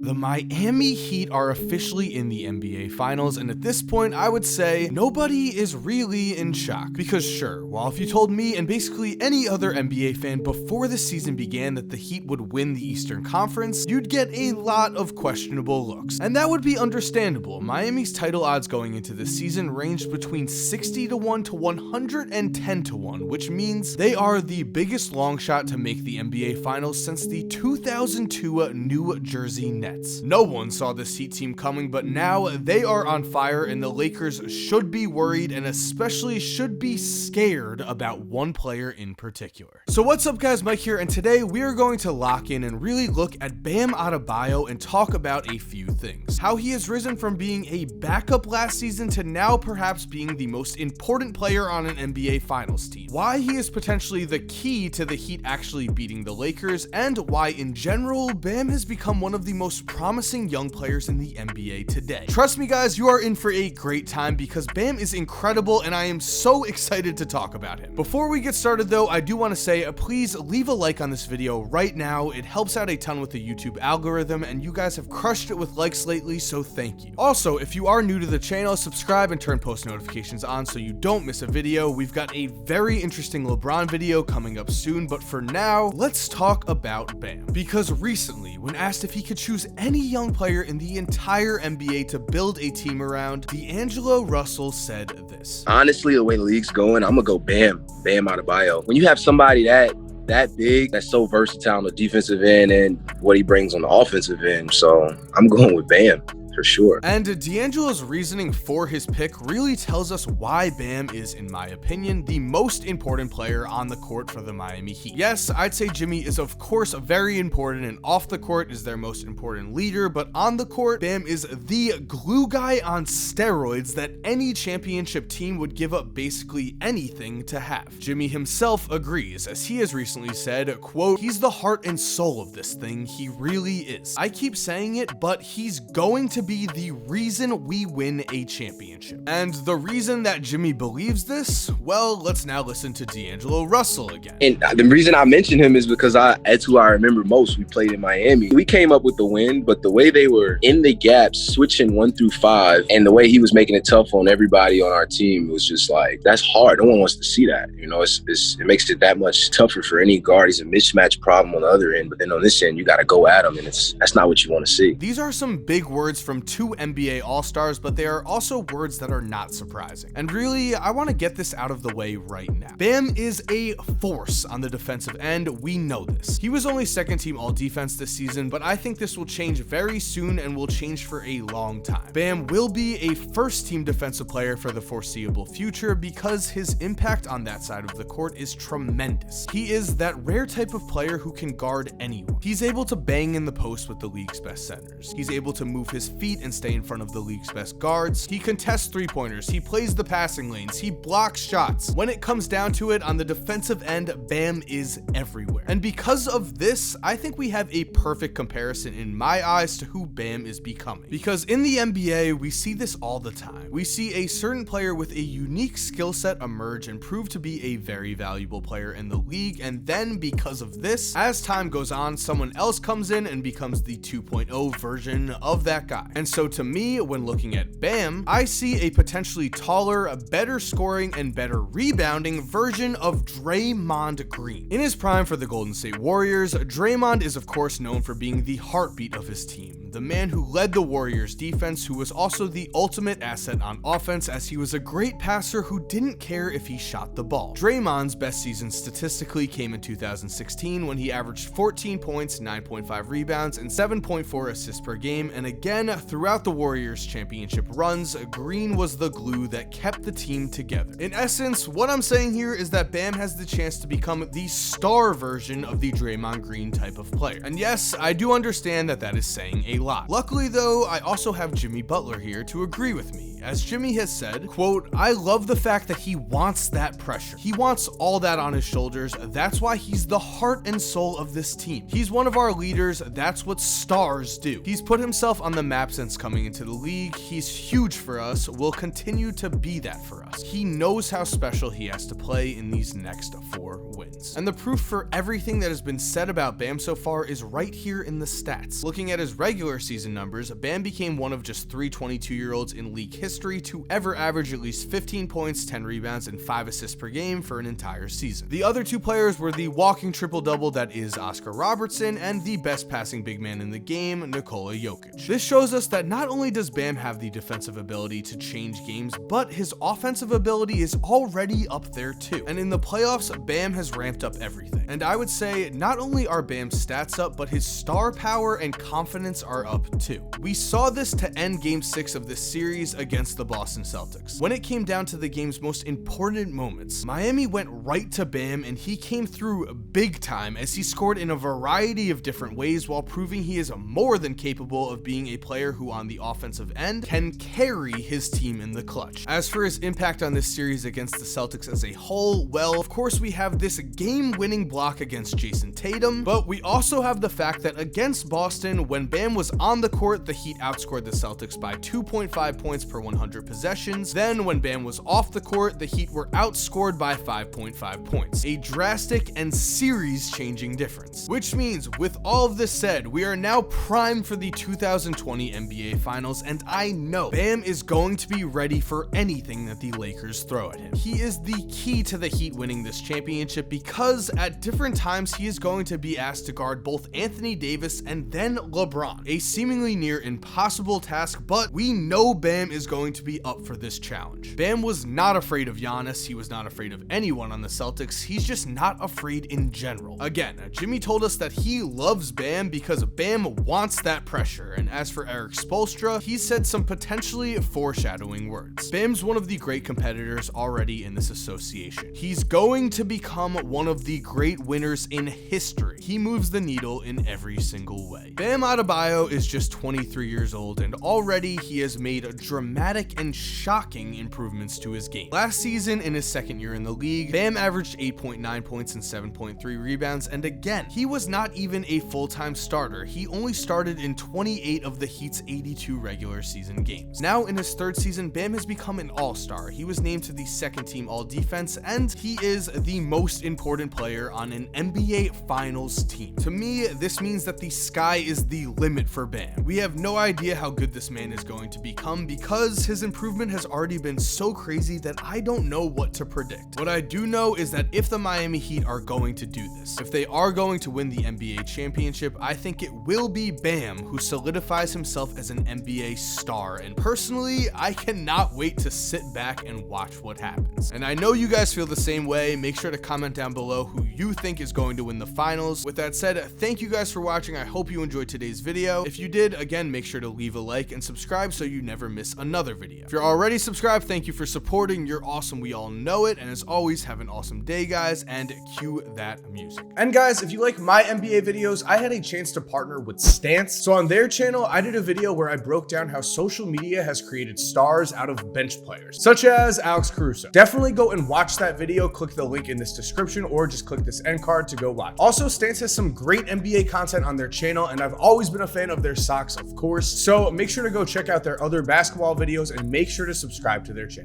The Miami Heat are officially in the NBA Finals, and at this point, I would say nobody is really in shock. Because sure, while if you told me and basically any other NBA fan before the season began that the Heat would win the Eastern Conference, you'd get a lot of questionable looks. And that would be understandable. Miami's title odds going into this season ranged between 60-1 to 110-1, which means they are the biggest long shot to make the NBA Finals since the 2002 New Jersey Nets. No one saw this Heat team coming, but now they are on fire, and the Lakers should be worried and especially should be scared about one player in particular. So what's up guys, Mike here, and today we are going to lock in and really look at Bam Adebayo and talk about a few things. How he has risen from being a backup last season to now perhaps being the most important player on an NBA Finals team. Why he is potentially the key to the Heat actually beating the Lakers, and why in general, Bam has become one of the most promising young players in the NBA today. Trust me guys, you are in for a great time because Bam is incredible and I am so excited to talk about him. Before we get started though, I do want to say please leave a like on this video right now. It helps out a ton with the YouTube algorithm and you guys have crushed it with likes lately, so thank you. Also, if you are new to the channel, subscribe and turn post notifications on so you don't miss a video. We've got a very interesting LeBron video coming up soon, but for now, let's talk about Bam. Because recently, when asked if he could choose any young player in the entire NBA to build a team around, D'Angelo Russell said this. Honestly, the way the league's going, I'm gonna go Bam Adebayo. When you have somebody that big, that's so versatile on the defensive end and what he brings on the offensive end, so I'm going with Bam. For sure. And D'Angelo's reasoning for his pick really tells us why Bam is, in my opinion, the most important player on the court for the Miami Heat. Yes, I'd say Jimmy is of course very important, and off the court is their most important leader, but on the court, Bam is the glue guy on steroids that any championship team would give up basically anything to have. Jimmy himself agrees, as he has recently said, quote, "He's the heart and soul of this thing, he really is. I keep saying it, but he's going to be the reason we win a championship." And the reason that Jimmy believes this, well, let's now listen to D'Angelo Russell again. And the reason I mentioned him is because that's who I remember most. We played in Miami. We came up with the win, but the way they were in the gaps, switching 1 through 5, and the way he was making it tough on everybody on our team was just like, that's hard. No one wants to see that. You know, it makes it that much tougher for any guard. He's a mismatch problem on the other end, but then on this end, you got to go at him, and that's not what you want to see. These are some big words from two NBA All-Stars, but they are also words that are not surprising. And really, I want to get this out of the way right now. Bam is a force on the defensive end, we know this. He was only second team all-defense this season, but I think this will change very soon and will change for a long time. Bam will be a first team defensive player for the foreseeable future because his impact on that side of the court is tremendous. He is that rare type of player who can guard anyone. He's able to bang in the post with the league's best centers. He's able to move his feet and stay in front of the league's best guards. He contests three-pointers, he plays the passing lanes, he blocks shots. When it comes down to it, on the defensive end, Bam is everywhere. And because of this, I think we have a perfect comparison in my eyes to who Bam is becoming. Because in the NBA, we see this all the time. We see a certain player with a unique skill set emerge and prove to be a very valuable player in the league, and then because of this, as time goes on, someone else comes in and becomes the 2.0 version of that guy. And so to me, when looking at Bam, I see a potentially taller, better scoring, and better rebounding version of Draymond Green. In his prime for the Golden State Warriors, Draymond is of course known for being the heartbeat of his team, the man who led the Warriors defense, who was also the ultimate asset on offense as he was a great passer who didn't care if he shot the ball. Draymond's best season statistically came in 2016 when he averaged 14 points, 9.5 rebounds, and 7.4 assists per game, and again, throughout the Warriors championship runs, Green was the glue that kept the team together. In essence, what I'm saying here is that Bam has the chance to become the star version of the Draymond Green type of player. And yes, I do understand that that is saying a lot. Luckily though, I also have Jimmy Butler here to agree with me, As Jimmy has said, quote, "I love the fact that he wants that pressure. He wants all that on his shoulders. That's why he's the heart and soul of this team. He's one of our leaders. That's what stars do. He's put himself on the map since coming into the league. He's huge for us, will continue to be that for us. He knows how special he has to play in these next 4 wins." And the proof for everything that has been said about Bam so far is right here in the stats. Looking at his regular season numbers, Bam became one of just 3 22-year-olds in league history to ever average at least 15 points, 10 rebounds, and 5 assists per game for an entire season. The other 2 players were the walking triple-double that is Oscar Robertson and the best passing big man in the game, Nikola Jokic. This shows us that not only does Bam have the defensive ability to change games, but his offensive ability is already up there too. And in the playoffs, Bam has ramped up everything. And I would say not only are Bam's stats up, but his star power and confidence are up too. We saw this to end Game 6 of this series against the Boston Celtics. When it came down to the game's most important moments, Miami went right to Bam and he came through big time as he scored in a variety of different ways while proving he is more than capable of being a player who on the offensive end can carry his team in the clutch. As for his impact on this series against the Celtics as a whole, well, of course we have this game-winning block against Jason Tatum, but we also have the fact that against Boston, when Bam was on the court, the Heat outscored the Celtics by 2.5 points per 100 possessions. Then when Bam was off the court, the Heat were outscored by 5.5 points. A drastic and series-changing difference. Which means, with all of this said, we are now primed for the 2020 NBA Finals, and I know Bam is going to be ready for anything that the Lakers throw at him. He is the key to the Heat winning this championship because at different times he is going to be asked to guard both Anthony Davis and then LeBron. A seemingly near impossible task, but we know Bam is going to be up for this challenge. Bam was not afraid of Giannis. He was not afraid of anyone on the Celtics. He's just not afraid in general. Again, Jimmy told us that he loves Bam because Bam wants that pressure. And as for Eric Spoelstra, he said some potentially foreshadowing words. Bam's one of the great competitors already in this association. He's going to become one of the great winners in history. He moves the needle in every single way. Bam Adebayo is just 23 years old and already he has made dramatic and shocking improvements to his game. Last season, in his second year in the league, Bam averaged 8.9 points and 7.3 rebounds, and again, he was not even a full-time starter. He only started in 28 of the Heat's 82 regular season games. Now in his 3rd season, Bam has become an all-star. He was named to the 2nd team all-defense, and he is the most important player on an NBA Finals team. To me, this means that the sky is the limit for Bam. We have no idea how good this man is going to become because his improvement has already been so crazy that I don't know what to predict. What I do know is that if the Miami Heat are going to do this, if they are going to win the NBA championship, I think it will be Bam who solidifies himself as an NBA star. And personally, I cannot wait to sit back and watch what happens. And I know you guys feel the same way. Make sure to comment down below who you think is going to win the finals. With that said, thank you guys for watching. I hope you enjoyed today's video. If you did, again, make sure to leave a like and subscribe so you never miss another video. If you're already subscribed, thank you for supporting. You're awesome. We all know it. And as always, have an awesome day, guys, and cue that music. And guys, if you like my NBA videos, I had a chance to partner with Stance. So on their channel, I did a video where I broke down how social media has created stars out of bench players, such as Alex Caruso. Definitely go and watch that video. Click the link in this description or just click this end card to go watch. Also, Stance has some great NBA content on their channel, and I've always been a fan of their socks, of course. So make sure to go check out their other basketball videos and make sure to subscribe to their channel.